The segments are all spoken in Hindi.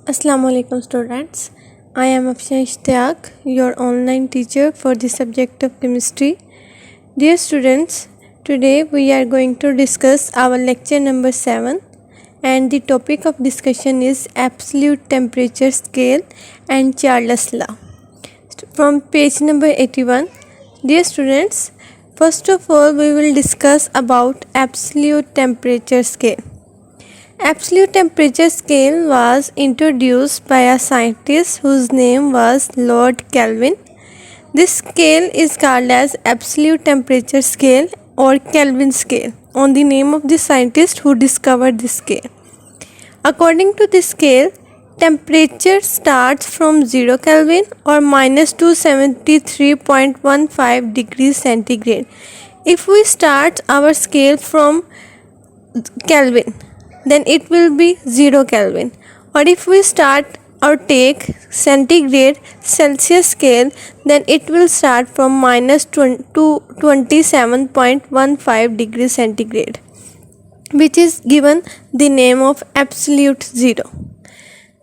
Assalamualaikum students. I am Afsha Ishtiyaq, your online teacher for the subject of chemistry. Dear students, today we are going to discuss our lecture number 7 and the topic of discussion is absolute temperature scale and Charles law. From page number 81. Dear students, first of all we will discuss about absolute temperature scale. Absolute temperature scale was introduced by a scientist whose name was Lord Kelvin. This scale is called as absolute temperature scale or Kelvin scale on the name of the scientist who discovered this scale. According to this scale, temperature starts from 0 Kelvin or minus 273.15 degrees centigrade. If we start our scale from Kelvin, then it will be 0 Kelvin, or if we start or take centigrade Celsius scale, then it will start from minus 27.15 degrees centigrade, which is given the name of absolute 0.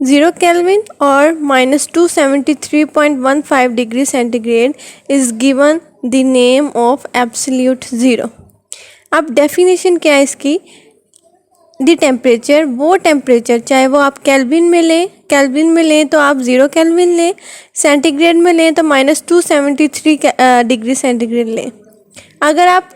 0 Kelvin or minus 273.15 degrees centigrade is given the name of absolute 0. अब डेफिनेशन क्या है इसकी? दी टेम्परेचर, वो टेम्परेचर चाहे वो आप केल्विन में लें तो आप 0 केल्विन लें, सेंटीग्रेड में लें तो माइनस 273 डिग्री सेंटीग्रेड लें. अगर आप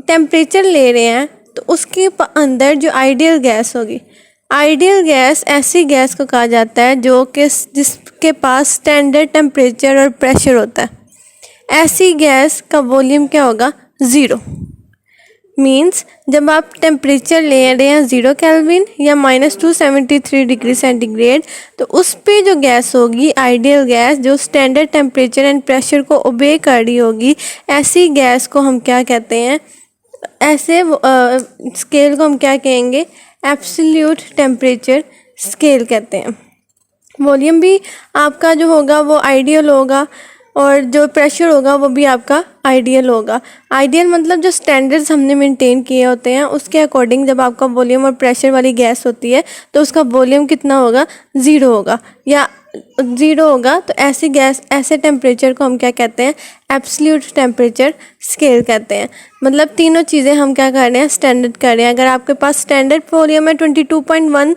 टेम्परेचर ले रहे हैं तो उसके अंदर जो आइडियल गैस होगी, आइडियल गैस ऐसी गैस को कहा जाता है जो कि जिसके पास स्टैंडर्ड टेम्परेचर और प्रेशर होता है. ऐसी गैस का वॉल्यूम क्या होगा? 0. मीन्स जब आप टेम्परेचर ले रहे हैं 0 केल्विन या माइनस 273 डिग्री सेंटीग्रेड, तो उस पे जो गैस होगी, आइडियल गैस जो स्टैंडर्ड टेम्परेचर एंड प्रेशर को ओबे कर रही होगी, ऐसी गैस को हम क्या कहते हैं? ऐसे स्केल को हम क्या कहेंगे? एब्सोल्यूट टेम्परेचर स्केल कहते हैं. वॉल्यूम भी आपका जो होगा वो आइडियल होगा और जो प्रेशर होगा वो भी आपका आइडियल होगा. आइडियल मतलब जो स्टैंडर्ड्स हमने मेंटेन किए होते हैं उसके अकॉर्डिंग जब आपका वॉल्यूम और प्रेशर वाली गैस होती है तो उसका वॉल्यूम कितना होगा? 0 होगा या 0 होगा. तो ऐसी गैस, ऐसे टेम्परेचर को हम क्या कहते हैं? एब्सोल्यूट टेम्परेचर स्केल कहते हैं. मतलब तीनों चीज़ें हम क्या कर रहे हैं? स्टैंडर्ड कर रहे हैं. अगर आपके पास स्टैंडर्ड वॉल्यूम है 22.1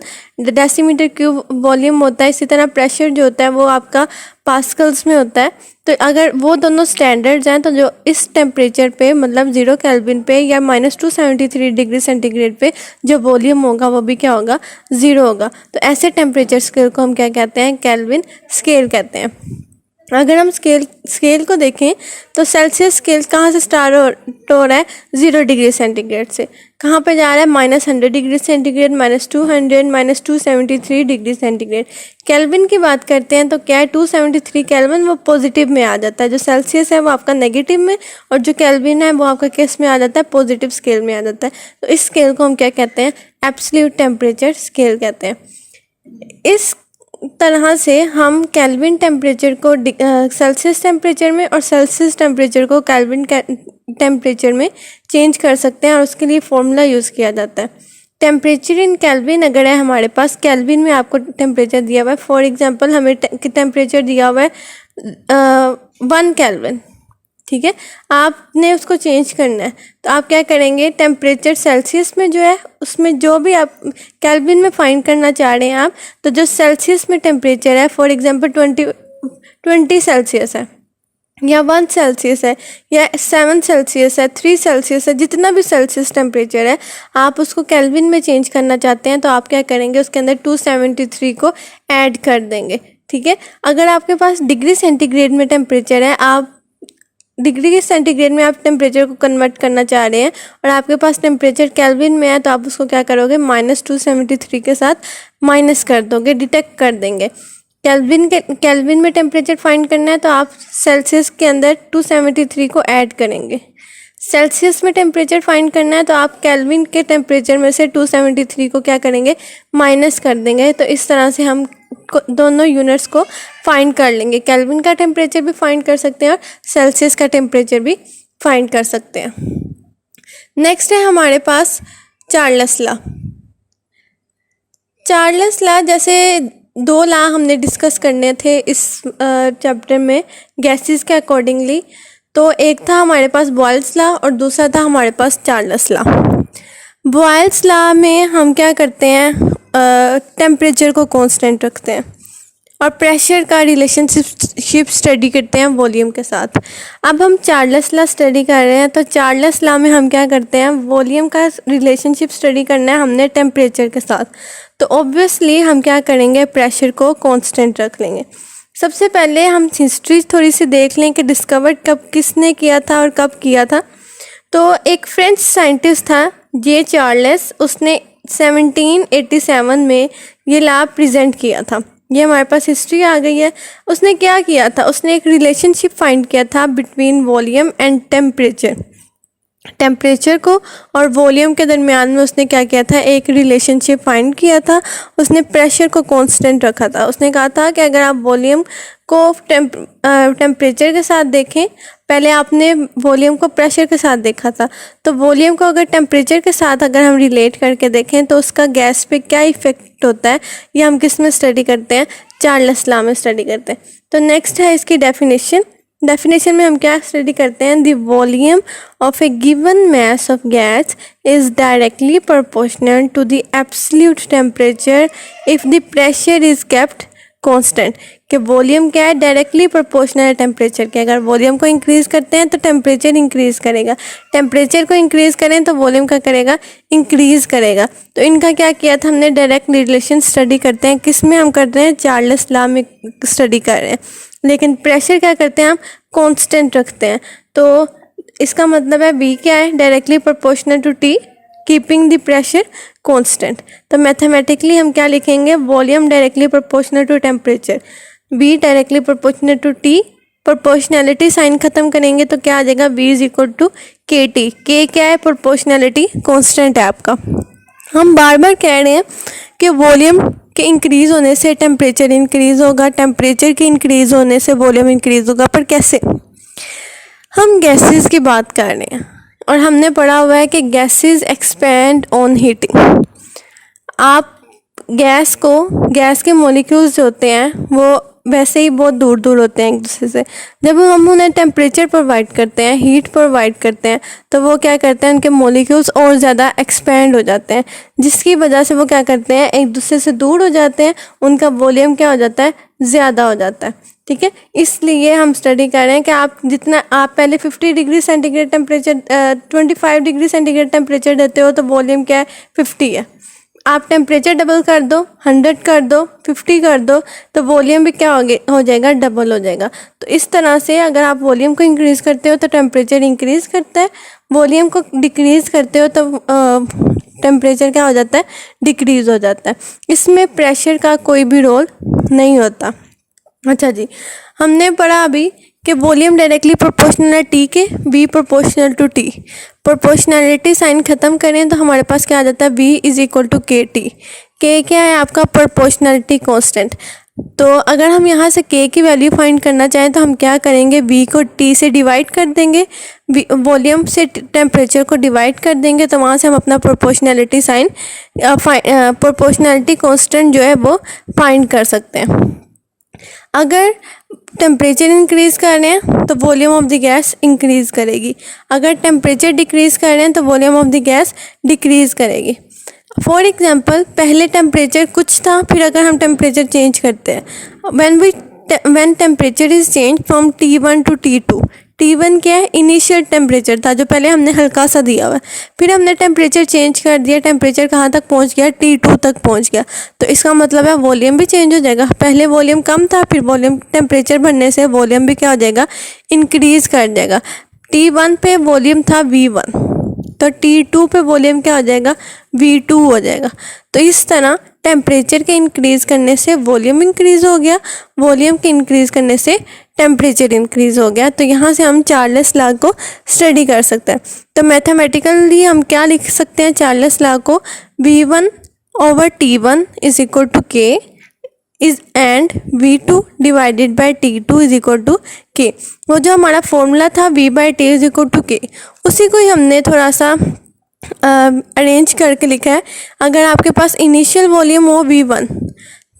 डेसीमीटर क्यूब वॉल्यूम होता है, इसी तरह प्रेशर जो होता है वो आपका पास्कल्स में होता है. तो अगर वो दोनों स्टैंडर्ड्स हैं तो जो इस टेम्परेचर पे मतलब 0 केल्विन पे या माइनस 273 डिग्री सेंटीग्रेड पे जो वॉल्यूम होगा वो भी क्या होगा? 0 होगा. तो ऐसे टेम्परेचर स्केल को हम क्या कहते हैं? केल्विन स्केल कहते हैं. अगर हम स्केल को देखें तो सेल्सियस स्केल कहाँ से स्टार्ट हो रहा है? 0 डिग्री सेंटीग्रेड से. कहाँ पे जा रहा है? Minus 100 degree centigrade, minus 200, minus 273 degree centigrade. Kelvin की बात करते हैं तो क्या है? 273 केल्विन वो पॉजिटिव में आ जाता है, जो सेल्सियस है वो आपका नेगेटिव में, और जो केल्विन है वो आपका किस में आ जाता है? पॉजिटिव स्केल में आ जाता है. तो इस स्केल को हम क्या कहते हैं? एब्सोल्यूट टेम्परेचर स्केल कहते हैं. इस तरह से हम केल्विन टेम्परेचर को सेल्सियस टेम्परेचर में और सेल्सियस टेम्परेचर को केल्विन टेम्परेचर में चेंज कर सकते हैं और उसके लिए फॉर्मूला यूज़ किया जाता है. टेम्परेचर इन केल्विन अगर है हमारे पास, केल्विन में आपको टेम्परेचर दिया हुआ है. फॉर एग्जांपल हमें टेम्परेचर दिया हुआ है 1 केल्विन, ठीक है. आपने उसको चेंज करना है तो आप क्या करेंगे? टेम्परेचर सेल्सियस में जो है उसमें जो भी आप केल्विन में फाइंड करना चाह रहे हैं आप, तो जो सेल्सियस में टेम्परेचर है, फॉर एग्जांपल 20 सेल्सियस है या 1 सेल्सियस है या 7 सेल्सियस है, 3 सेल्सियस है, जितना भी सेल्सियस टेम्परेचर है आप उसको केल्विन में चेंज करना चाहते हैं तो आप क्या करेंगे? उसके अंदर 273 को ऐड कर देंगे, ठीक है. अगर आपके पास डिग्री सेंटीग्रेड में टेम्परेचर है, आप डिग्री सेंटीग्रेड में आप टेम्परेचर को कन्वर्ट करना चाह रहे हैं और आपके पास टेम्परेचर केल्विन में है, तो आप उसको क्या करोगे? माइनस 273 के साथ माइनस कर दोगे, डिटेक्ट कर देंगे. केल्विन में टेम्परेचर फाइंड करना है तो आप सेल्सियस के अंदर 273 को ऐड करेंगे. सेल्सियस में टेम्परेचर फाइंड करना है तो आप केल्विन के टेम्परेचर में से 273 को क्या करेंगे? माइनस कर देंगे. तो इस तरह से हम दोनों यूनिट्स को फाइंड कर लेंगे. केल्विन का टेम्परेचर भी फाइंड कर सकते हैं और सेल्सियस का टेम्परेचर भी फाइंड कर सकते हैं. नेक्स्ट है हमारे पास चार्ल्स लॉ. चार्ल्स लॉ जैसे दो लॉ हमने डिस्कस करने थे इस चैप्टर में गैसेस के अकॉर्डिंगली। तो एक था हमारे पास बॉयल्स लॉ और दूसरा था हमारे पास चार्ल्स लॉ। बॉयल्स लॉ में हम क्या करते हैं, टेम्परेचर को कांस्टेंट रखते हैं और प्रेशर का रिलेशनशिप स्टडी करते हैं वॉल्यूम के साथ। अब हम चार्ल्स लॉ स्टडी कर रहे हैं, तो चार्ल्स लॉ में हम क्या करते हैं, वॉल्यूम का रिलेशनशिप स्टडी करना है हमने टेम्परेचर के साथ। तो ऑब्वियसली हम क्या करेंगे, प्रेशर को कांस्टेंट रख लेंगे। सबसे पहले हम हिस्ट्री थोड़ी सी देख लें कि डिस्कवर कब किसने किया था और कब किया था। तो एक फ्रेंच साइंटिस्ट था जे चार्ल्स, उसने 1787 में ये लॉ प्रेजेंट किया था। ये हमारे पास हिस्ट्री आ गई है। उसने क्या किया था, उसने एक रिलेशनशिप फाइंड किया था between volume and temperature. Temperature को और वॉल्यूम के दरमियान में उसने क्या किया था, एक रिलेशनशिप फाइंड किया था। उसने प्रेशर को कांस्टेंट रखा था। उसने कहा था कि अगर आप वॉल्यूम को टेम्परेचर के साथ देखें, पहले आपने वॉल्यूम को प्रेशर के साथ देखा था, तो वॉल्यूम को अगर टेम्परेचर के साथ अगर हम रिलेट करके देखें तो उसका गैस पे क्या इफ़ेक्ट होता है, ये हम किस में स्टडी करते हैं, चार्ल्स लॉ में स्टडी करते हैं। तो नेक्स्ट है इसकी डेफिनेशन। डेफिनेशन में हम क्या स्टडी करते हैं, the volume of a given mass of gas is directly proportional to the absolute temperature if the pressure is kept constant. कि वॉल्यूम क्या है, डायरेक्टली प्रोपोर्शनल है टेम्परेचर के। अगर वॉल्यूम को इंक्रीज़ करते हैं तो टेम्परेचर इंक्रीज़ करेगा, टेम्परेचर को इंक्रीज़ करें तो वॉल्यूम का करेगा, इंक्रीज़ करेगा। तो इनका क्या किया था हमने, डायरेक्ट रिलेशन स्टडी करते हैं। किस में हम कर रहे हैं, चार्ल्स लॉ में स्टडी कर रहे हैं। लेकिन प्रेशर क्या करते हैं हम, कांस्टेंट रखते हैं। तो इसका मतलब है बी क्या है, directly proportional to T keeping the pressure constant. तो मैथमेटिकली हम क्या लिखेंगे, volume directly proportional to temperature, V directly proportional to T. Proportionality sign खत्म करेंगे तो क्या आ जाएगा, V is equal to K T. K क्या है, प्रोपोर्शनैलिटी कांस्टेंट है आपका। हम बार बार कह रहे हैं कि वॉल्यूम के इंक्रीज़ होने से टेम्परेचर इंक्रीज़ होगा, टेम्परेचर के इंक्रीज़ होने से वॉल्यूम इंक्रीज़ होगा। पर कैसे, हम गैसेस की बात कर रहे हैं और हमने पढ़ा हुआ है कि गैसेस एक्सपैंड ऑन हीटिंग। आप गैस के मॉलिक्यूल्स जो होते हैं वो वैसे ही बहुत दूर दूर होते हैं एक दूसरे से। जब हम उन्हें टेम्परेचर प्रोवाइड करते हैं, हीट प्रोवाइड करते हैं, तो वो क्या करते हैं, उनके मॉलिक्यूल्स और ज़्यादा एक्सपैंड हो जाते हैं, जिसकी वजह से वो क्या करते हैं, एक दूसरे से दूर हो जाते हैं। उनका वॉल्यूम क्या हो जाता है, ज़्यादा हो जाता है। ठीक है, इसलिए हम स्टडी कर रहे हैं कि आप पहले 50 degree centigrade temperature 25 degree centigrade temperature देते हो तो वॉल्यूम क्या है, 50 है। आप टेम्परेचर डबल कर दो, 100 कर दो, 50 कर दो, तो वॉल्यूम भी क्या हो जाएगा, डबल हो जाएगा। तो इस तरह से अगर आप वॉल्यूम को इंक्रीज़ करते हो तो टेम्परेचर इंक्रीज़ करता है, वॉल्यूम को डिक्रीज़ करते हो तो टेम्परेचर क्या हो जाता है, डिक्रीज़ हो जाता है। इसमें प्रेशर का कोई भी रोल नहीं होता। अच्छा जी, हमने पढ़ा अभी कि वॉल्यूम डायरेक्टली प्रोपोर्शनल है टी के, V proportional to T. Proportionality sign खत्म करें तो हमारे पास क्या आ जाता है, V is equal to K T. K क्या है आपका, प्रोपोर्शनैलिटी कांस्टेंट। तो अगर हम यहाँ से के की वैल्यू फाइंड करना चाहें तो हम क्या करेंगे, वी को टी से डिवाइड कर देंगे, वॉल्यूम से टेम्परेचर को डिवाइड कर देंगे, तो वहाँ से हम अपना प्रोपोर्शनैलिटी साइन प्रोपोर्शनैलिटी कांस्टेंट जो है वो फाइंड कर सकते हैं। अगर टेम्परेचर इंक्रीज़ कर रहे हैं तो volume of the gas increase करेगी, अगर टेम्परेचर डिक्रीज़ कर रहे हैं तो volume of the gas decrease करेगी। फॉर एग्जांपल, पहले टेम्परेचर कुछ था, फिर अगर हम टेम्परेचर चेंज करते हैं, when temperature is change from T1 to T2। T1 क्या है, इनिशियल टेम्परेचर था जो पहले हमने हल्का सा दिया हुआ है, फिर हमने टेम्परेचर चेंज कर दिया, टेम्परेचर कहाँ तक पहुँच गया, T2 तक पहुँच गया। तो इसका मतलब है वॉल्यूम भी चेंज हो जाएगा। पहले वॉल्यूम कम था, फिर वॉल्यूम टेम्परेचर बढ़ने से वॉल्यूम भी क्या हो जाएगा, इंक्रीज़ कर जाएगा। T1 पे वॉल्यूम था V1, तो T2 पे वॉल्यूम क्या हो जाएगा, V2 हो जाएगा। तो इस तरह टेम्परेचर के इंक्रीज़ करने से वॉल्यूम इंक्रीज़ हो गया, वॉल्यूम के इंक्रीज़ करने से टेम्परेचर इंक्रीज़ हो गया। तो यहाँ से हम चार्ल्स लॉ को स्टडी कर सकते हैं। तो मैथमेटिकली हम क्या लिख सकते हैं, चार्ल्स लॉ को V1 over T1 is equal to K is and V2 divided by T2 is equal to K। वो जो हमारा फॉर्मूला था V by T is equal to K, उसी को ही हमने थोड़ा सा अरेंज करके लिखा है। अगर आपके पास इनिशियल वॉल्यूम हो V1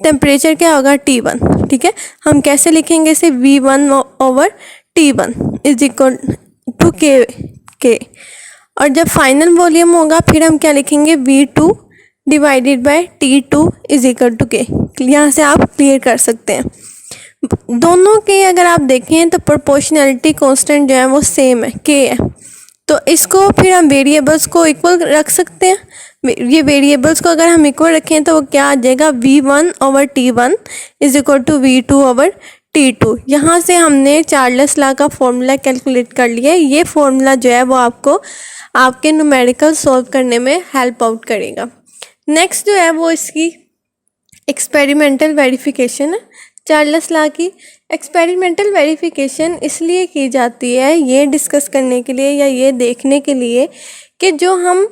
टेम्परेचर क्या होगा T1, ठीक है। हम कैसे लिखेंगे इसे, V1/T1 इज इक्वल टू के। और जब फाइनल वॉल्यूम होगा फिर हम क्या लिखेंगे, V2 divided by T2 is equal to K. यहाँ से आप क्लियर कर सकते हैं। दोनों के अगर आप देखें तो प्रोपोर्शनैलिटी कांस्टेंट जो है वो सेम है, के है। तो इसको फिर हम वेरिएबल्स को इक्वल रख सकते हैं। ये वेरिएबल्स को अगर हम इक्वल रखें तो वो क्या आ जाएगा, V1/T1 is equal to V2/T2। यहाँ से हमने चार्ल्स लॉ का फॉर्मूला कैलकुलेट कर लिया है। ये फॉर्मूला जो है वो आपको आपके न्यूमेरिकल सॉल्व करने में हेल्प आउट करेगा। नेक्स्ट जो है वो इसकी एक्सपेरिमेंटल वेरिफिकेशन है। चार्ल्स लॉ की एक्सपेरिमेंटल वेरिफिकेशन इसलिए की जाती है, ये डिस्कस करने के लिए या ये देखने के लिए कि जो हम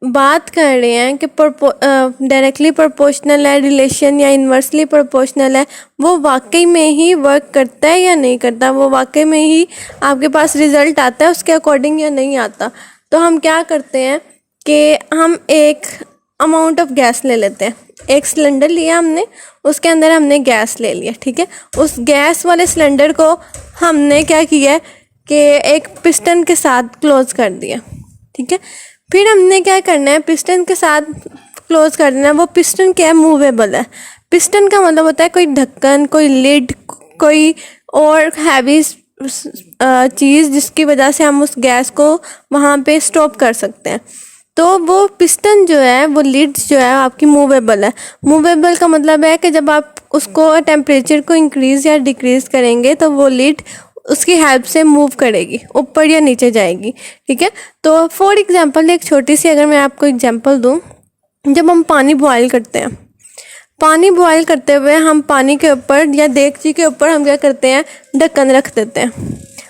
बात कर रहे हैं कि डायरेक्टली प्रोपोर्शनल है रिलेशन या इन्वर्सली प्रोपोर्शनल है, वो वाकई में ही वर्क करता है या नहीं करता, वो वाकई में ही आपके पास रिजल्ट आता है उसके अकॉर्डिंग या नहीं आता। तो हम क्या करते हैं कि हम एक अमाउंट ऑफ गैस ले लेते हैं। एक सिलेंडर लिया हमने, उसके अंदर हमने गैस ले लिया, ठीक है। उस गैस वाले सिलेंडर को हमने क्या किया है कि एक पिस्टन के साथ क्लोज कर दिया, ठीक है। फिर हमने क्या करना है, पिस्टन के साथ क्लोज कर देना है। वो पिस्टन क्या है, मूवेबल है। पिस्टन का मतलब होता है कोई ढक्कन, कोई लिड, कोई और हैवी चीज़ जिसकी वजह से हम उस गैस को वहाँ पे स्टॉप कर सकते हैं। तो वो पिस्टन जो है, वो लिड जो है आपकी मूवेबल है। मूवेबल का मतलब है कि जब आप उसको टेम्परेचर को इंक्रीज़ या डिक्रीज़ करेंगे तो वो लिड उसकी हेल्प से मूव करेगी, ऊपर या नीचे जाएगी, ठीक है। तो फॉर एग्जांपल एक छोटी सी अगर मैं आपको एग्जांपल दूं, जब हम पानी बॉयल करते हैं, पानी बॉयल करते हुए हम पानी के ऊपर या देगची के ऊपर हम क्या करते हैं, ढक्कन रख देते हैं,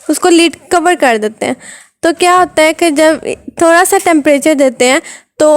उसको लिड कवर कर देते हैं। तो क्या होता है कि जब थोड़ा सा टेम्परेचर देते हैं तो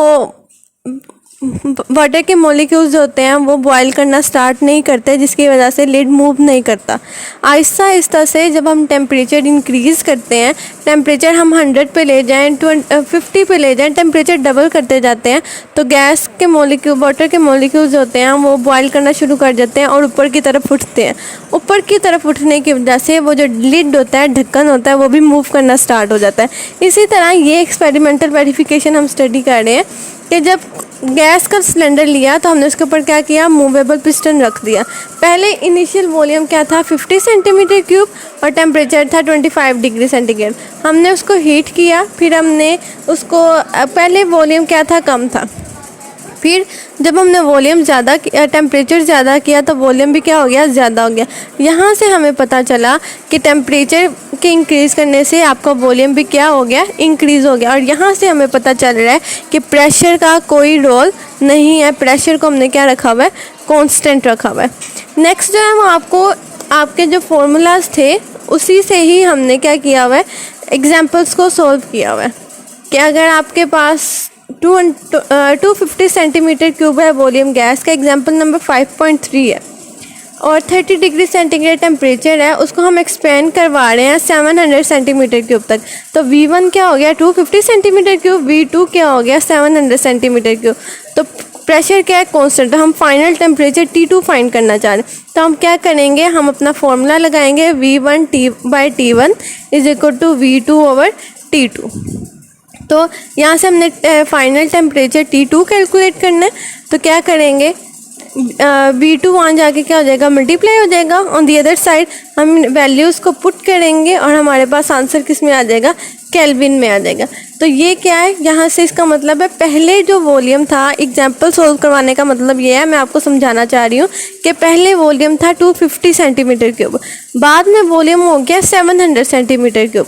वाटर के मॉलिक्यूल्स होते हैं वो बॉयल करना स्टार्ट नहीं करते, जिसकी वजह से लिड मूव नहीं करता। आहिस्ता आहिस्ता से जब हम टेम्परेचर इंक्रीज़ करते हैं, टेम्परेचर हम 100 पे ले जाएं, 50 पे ले जाएं, टेम्परेचर डबल करते जाते हैं, तो गैस के मॉलिक्यूल, वाटर के मॉलिक्यूल्स होते हैं वो बॉयल करना शुरू कर देते हैं और ऊपर की तरफ उठते हैं। ऊपर की तरफ उठने की वजह से वो जो लिड होता है, ढक्कन होता है, वो भी मूव करना स्टार्ट हो जाता है। इसी तरह ये एक्सपेरिमेंटल वेरिफिकेशन हम स्टडी कर रहे हैं कि जब गैस का सिलेंडर लिया तो हमने उसके ऊपर क्या किया, मूवेबल पिस्टन रख दिया। पहले इनिशियल वॉल्यूम क्या था, 50 सेंटीमीटर क्यूब और टेम्परेचर था 25 डिग्री सेंटीग्रेड। हमने उसको हीट किया, फिर हमने उसको, पहले वॉल्यूम क्या था, कम था, फिर जब हमने वॉल्यूम ज़्यादा किया, टेम्परेचर ज़्यादा किया तो वॉल्यूम भी क्या हो गया, ज़्यादा हो गया। यहाँ से हमें पता चला कि टेम्परेचर के इंक्रीज़ करने से आपका वॉल्यूम भी क्या हो गया, इंक्रीज़ हो गया। और यहाँ से हमें पता चल रहा है कि प्रेशर का कोई रोल नहीं है, प्रेशर को हमने क्या रखा हुआ है, कांस्टेंट रखा हुआ है। नेक्स्ट जो है वो आपको आपके जो फॉर्मूलाज थे उसी से ही हमने क्या किया हुआ है, एग्जाम्पल्स को सॉल्व किया हुआ है कि अगर आपके पास 250 सेंटीमीटर क्यूब है वॉल्यूम गैस का, एग्जाम्पल नंबर 5.3 है, और 30 डिग्री सेंटीग्रेड टेम्परेचर है, उसको हम एक्सपेंड करवा रहे हैं 700 सेंटीमीटर क्यूब तक। तो V1 क्या हो गया, 250 सेंटीमीटर क्यूब, V2 क्या हो गया, 700 सेंटीमीटर क्यूब। तो प्रेशर क्या है, कांस्टेंट। हम फाइनल टेम्परेचर T2 फाइंड करना चाह रहे हैं, तो हम क्या करेंगे, हम अपना फॉर्मूला लगाएंगे, V1/T1 is equal to V2/T2। तो यहाँ से हमने फाइनल टेम्परेचर T2 कैलकुलेट करना है, तो क्या करेंगे, V2 वहाँ जाके क्या हो जाएगा, मल्टीप्लाई हो जाएगा। ऑन दी अदर साइड हम वैल्यूज़ को पुट करेंगे और हमारे पास आंसर किस में आ जाएगा, केल्विन में आ जाएगा। तो ये क्या है, यहाँ से इसका मतलब है पहले जो वॉल्यूम था, एग्जाम्पल सोल्व करवाने का मतलब ये है, मैं आपको समझाना चाह रही हूँ कि पहले वॉल्यूम था 250 सेंटीमीटर क्यूब, बाद में वॉल्यूम हो गया 700 सेंटीमीटर क्यूब।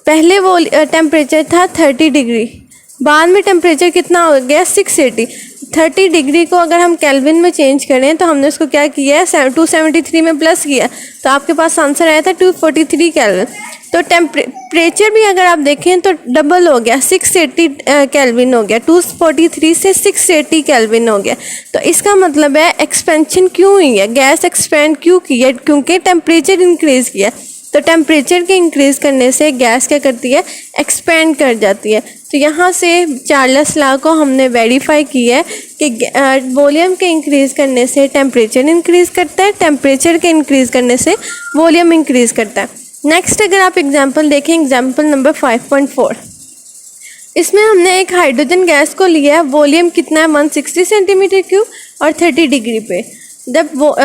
पहले वो टेम्परेचर था 30 डिग्री, बाद में टेम्परेचर कितना हो गया, 680। 30 डिग्री को अगर हम केल्विन में चेंज करें तो हमने उसको क्या किया है, 273 में प्लस किया, तो आपके पास आंसर आया था 243 केल्विन। तो टेम्परेचर भी अगर आप देखें तो डबल हो गया, 680 केल्विन हो गया, 243 से 680 केल्विन हो गया। तो इसका मतलब है एक्सपेंशन क्यों हुई है, गैस एक्सपेंड क्यों की है, क्योंकि टेम्परेचर इंक्रीज़ किया। तो टेम्परेचर के इंक्रीज़ करने से गैस क्या करती है, एक्सपेंड कर जाती है। तो यहाँ से चार्ल्स लॉ को हमने वेरीफाई किया है कि वॉल्यूम के इंक्रीज़ करने से टेम्परेचर इंक्रीज़ करता है, टेम्परेचर के इंक्रीज़ करने से वॉल्यूम इंक्रीज़ करता है। नेक्स्ट अगर आप एग्जांपल देखें, एग्जांपल नंबर 5.4, इसमें हमने एक हाइड्रोजन गैस को लिया है, वॉल्यूम कितना है 160 सेंटीमीटर क्यूब और 30 डिग्री पे। जब वो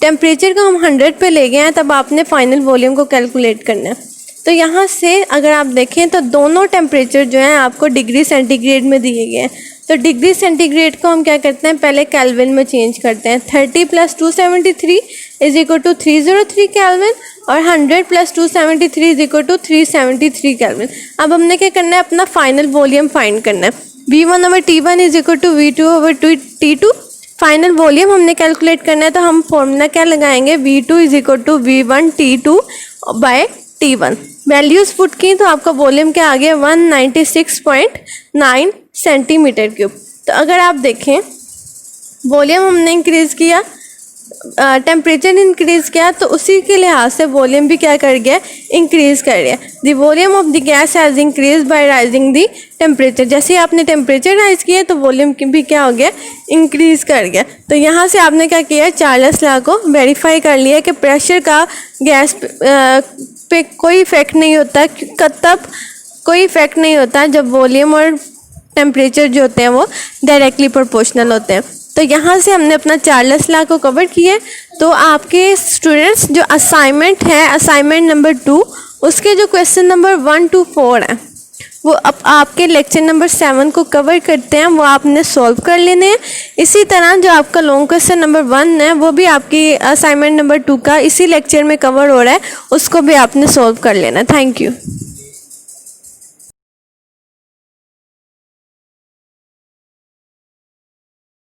टेम्परेचर को हम 100 पे ले गए हैं तब आपने फाइनल वॉल्यूम को कैलकुलेट करना है। तो यहाँ से अगर आप देखें तो दोनों टेम्परेचर जो हैं आपको डिग्री सेंटीग्रेड में दिए गए हैं। तो डिग्री सेंटीग्रेड को हम क्या करते हैं, पहले केल्विन में चेंज करते हैं। 30 + 273 = 303 केल्विन और 100 + 273 = 373 केल्विन। अब हमने क्या करना है, अपना फाइनल वॉल्यूम फाइंड करना है। V1/T1 = V2/T2। फाइनल वॉल्यूम हमने कैलकुलेट करना है, तो हम फॉर्मूला क्या लगाएंगे, V2 = V1T2/T1। वैल्यूज़ पुट की तो आपका वॉल्यूम क्या आ गया, 196.9 सेंटीमीटर क्यूब। तो अगर आप देखें वॉल्यूम हमने इंक्रीज़ किया, टेम्परेचर इंक्रीज़ किया, तो उसी के लिहाज से वॉल्यूम भी क्या कर गया, इंक्रीज़ कर गया। The volume of the gas has increase by rising the temperature. जैसे ही आपने टेम्परेचर राइज किया तो वॉल्यूम भी क्या हो गया, इंक्रीज़ कर गया। तो यहाँ से आपने क्या किया, चार्ल्स लॉ को वेरीफाई कर लिया कि प्रेशर का गैस पे कोई इफेक्ट नहीं होता, तब कोई इफेक्ट नहीं होता जब वॉल्यूम और टेम्परेचर जो होते हैं वो डायरेक्टली प्रोपोर्शनल होते हैं। तो यहाँ से हमने अपना चार्ल्स लॉ को कवर किया। तो आपके स्टूडेंट्स जो असाइनमेंट है, असाइनमेंट नंबर 2, उसके जो क्वेश्चन नंबर 1 to 4 हैं वो अब आपके लेक्चर नंबर 7 को कवर करते हैं, वो आपने सॉल्व कर लेने हैं। इसी तरह जो आपका लॉन्ग क्वेश्चन नंबर 1 है वो भी आपकी असाइनमेंट नंबर 2 का इसी लेक्चर में कवर हो रहा है, उसको भी आपने सॉल्व कर लेना है। Thank you.